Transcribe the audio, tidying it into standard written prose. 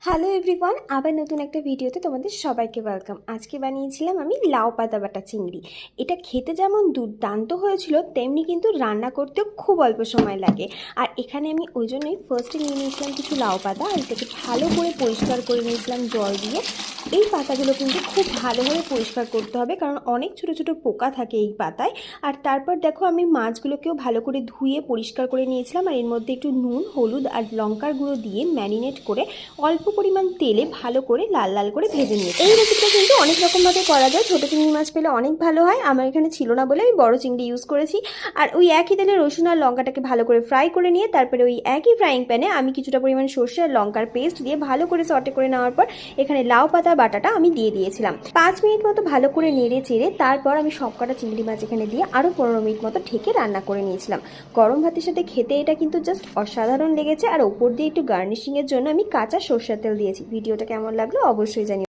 Hello everyone, আবার নতুন একটা ভিডিওতে তোমাদের সবাইকে ওয়েলকাম। আজকে বানিয়েছিলাম আমি লাউ পাতা বাটা চিংড়ি। এটা খেতে যেমন দুর্দান্ত হয়েছিল, তেমনি কিন্তু রান্না করতেও খুব অল্প সময় লাগে। আর এখানে আমি ওই জন্যই ফার্স্টে নিয়ে নিয়েছিলাম কিছু লাউ পাতা, আর এটাকে ভালো করে পরিষ্কার করে নিয়েছিলাম জল দিয়ে। এই পাতাগুলো কিন্তু খুব ভালোভাবে পরিষ্কার করতে হবে, কারণ অনেক ছোট ছোট পোকা থাকে এই পাতায়। আর তারপর দেখো আমি মাছগুলোকেও ভালো করে ধুয়ে পরিষ্কার করে নিয়েছিলাম, আর এর মধ্যে একটু নুন, হলুদ আর লঙ্কার গুঁড়ো দিয়ে ম্যারিনেট করে অল্প পরিমাণ তেলে ভালো করে লাল লাল করে ভেজে নিয়েছি। এই রেসিপিটা কিন্তু অনেক রকমভাবে করা যায়। ছোটো চিংড়ি মাছ পেলে অনেক ভালো হয়, আমার এখানে ছিল না বলে আমি বড় চিংড়ি ইউজ করেছি। আর ওই একই তেলে রসুন আর লঙ্কাটাকে ভালো করে ফ্রাই করে নিয়ে তারপরে ওই একই ফ্রাইং প্যানে আমি কিছুটা পরিমাণ সর্ষে আর লঙ্কার পেস্ট দিয়ে ভালো করে সটে করে নেওয়ার পর এখানে লাউ পাতা বাটাটা আমি দিয়ে দিয়েছিলাম। 5 মিনিট মতো ভালো করে নেড়ে চেড়ে তারপর আমি সবকটা চিংড়ি মাছ এখানে দিয়ে আরও 15 মিনিট মতো ঢেকে রান্না করে নিয়েছিলাম। গরম ভাতের সাথে খেতে এটা কিন্তু জাস্ট অসাধারণ লেগেছে। আর ওপর দিয়ে একটু গার্নিশিংয়ের জন্য আমি কাঁচা সরষের তেল দিয়েছি। ভিডিওটা কেমন লাগলো অবশ্যই জানিও।